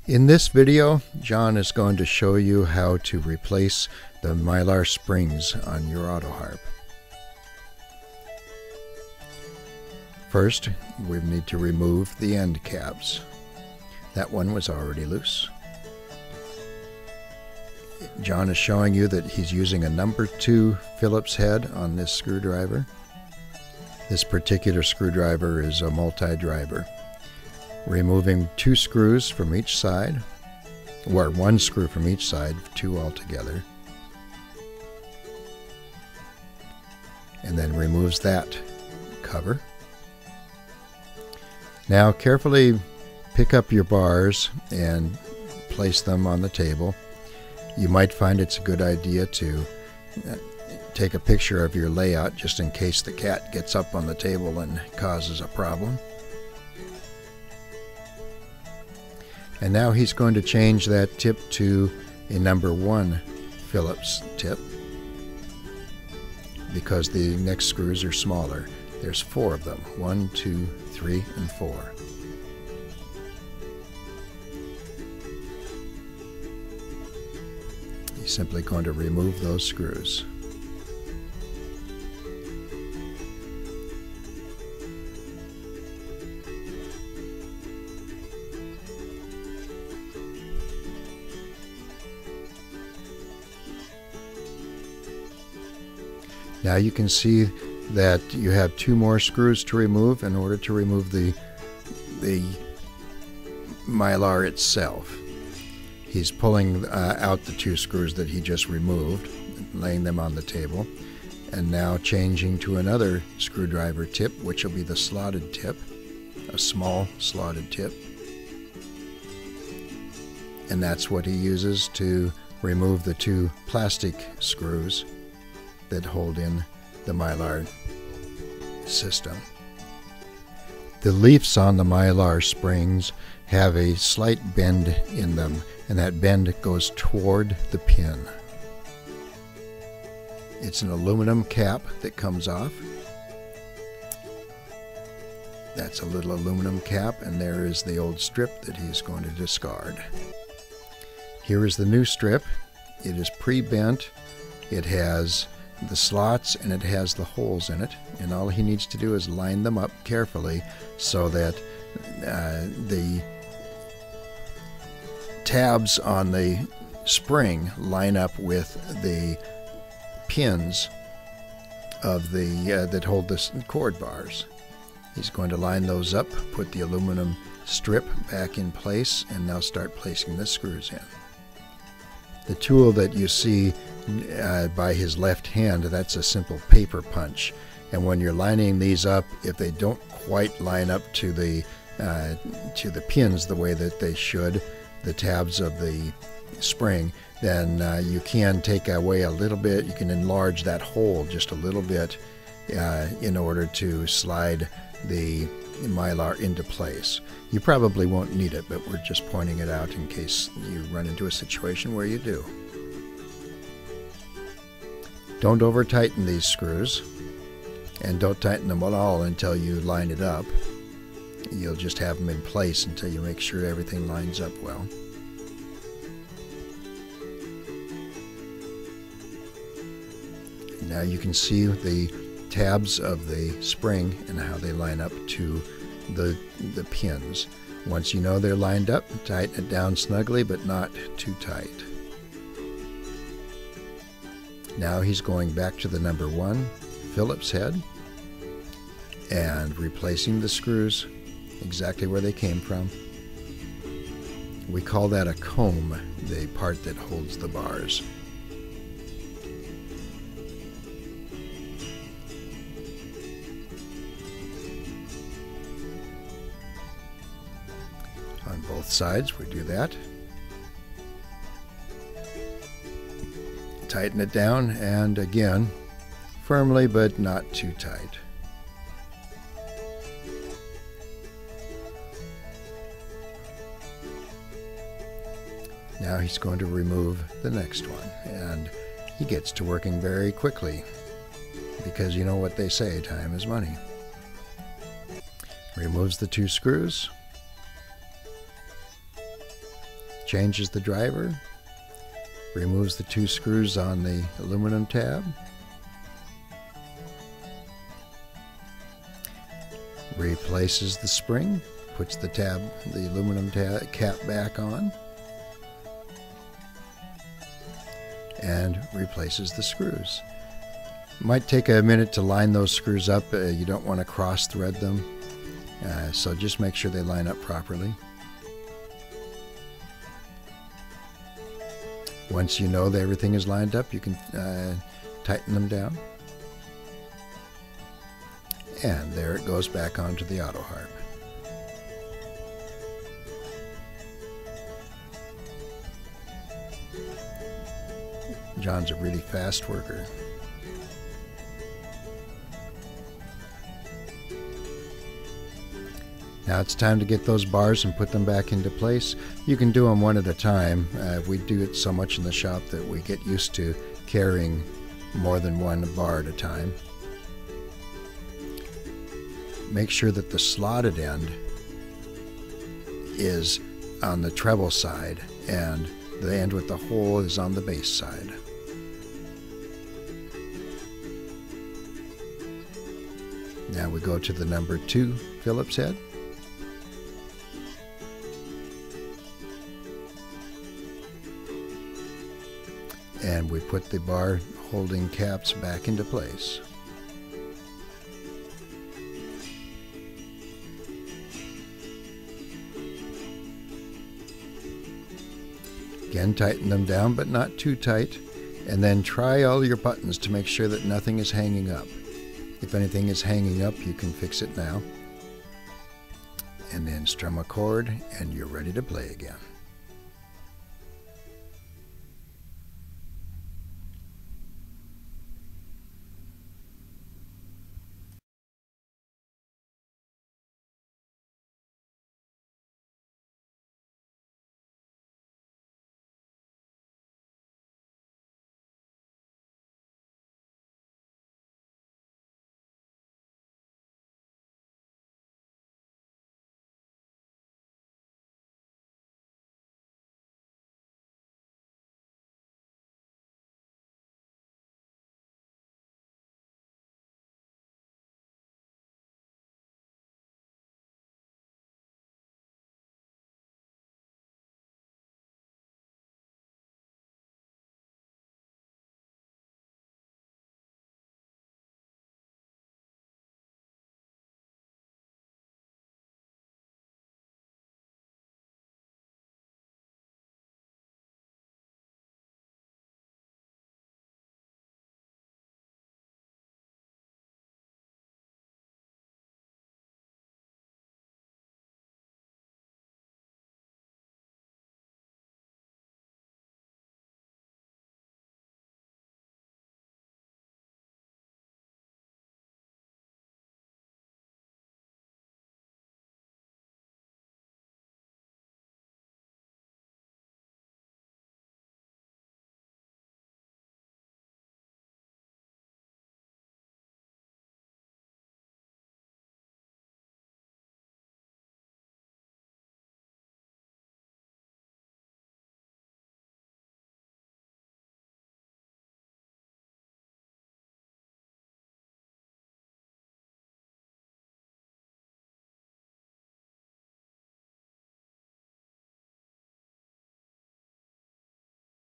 In this video, John is going to show you how to replace the Mylar springs on your auto harp. First, we need to remove the end caps. That one was already loose. John is showing you that he's using a number 2 Phillips head on this screwdriver. This particular screwdriver is a multi-driver. Removing 2 screws from each side, or 1 screw from each side, 2 altogether, and then removes that cover. Now carefully pick up your bars and place them on the table. You might find it's a good idea to take a picture of your layout just in case the cat gets up on the table and causes a problem. And now he's going to change that tip to a number 1 Phillips tip because the next screws are smaller. There's 4 of them. 1, 2, 3, and 4. He's simply going to remove those screws. Now you can see that you have 2 more screws to remove in order to remove the Mylar itself. He's pulling out the 2 screws that he just removed, laying them on the table, and now changing to another screwdriver tip, which will be the slotted tip, a small slotted tip. And that's what he uses to remove the 2 plastic screws that hold in the Mylar system. The leaves on the Mylar springs have a slight bend in them, and that bend goes toward the pin. It's an aluminum cap that comes off. That's a little aluminum cap, and there is the old strip that he's going to discard. Here is the new strip. It is pre-bent. It has the slots and it has the holes in it, and all he needs to do is line them up carefully so that the tabs on the spring line up with the pins of the that hold the cord bars. He's going to line those up, put the aluminum strip back in place, and now start placing the screws in. The tool that you see by his left hand, that's a simple paper punch. And when you're lining these up, if they don't quite line up to the pins the way that they should, the tabs of the spring, then you can take away a little bit. You can enlarge that hole just a little bit in order to slide the Mylar into place. You probably won't need it, but we're just pointing it out in case you run into a situation where you do. Don't over tighten these screws, and don't tighten them at all until you line it up. You'll just have them in place until you make sure everything lines up well. Now you can see the tabs of the spring and how they line up to the pins. Once you know they're lined up, tighten it down snugly, but not too tight. Now he's going back to the number 1 Phillips head and replacing the screws exactly where they came from. We call that a comb, the part that holds the bars. On both sides we do that. Tighten it down, and again, firmly but not too tight. Now he's going to remove the next one, and he gets to working very quickly because you know what they say, time is money. Removes the 2 screws, changes the driver, removes the 2 screws on the aluminum tab, replaces the spring, puts the aluminum cap back on, and replaces the screws. Might take a minute to line those screws up. You don't want to cross thread them, so just make sure they line up properly. Once you know that everything is lined up, you can tighten them down. And there it goes back onto the auto harp. John's a really fast worker. Now it's time to get those bars and put them back into place. You can do them one at a time. We do it so much in the shop that we get used to carrying more than one bar at a time. Make sure that the slotted end is on the treble side and the end with the hole is on the bass side. Now we go to the number 2 Phillips head. And we put the bar holding caps back into place. Again, tighten them down, but not too tight. And then try all your buttons to make sure that nothing is hanging up. If anything is hanging up, you can fix it now. And then strum a chord, and you're ready to play again.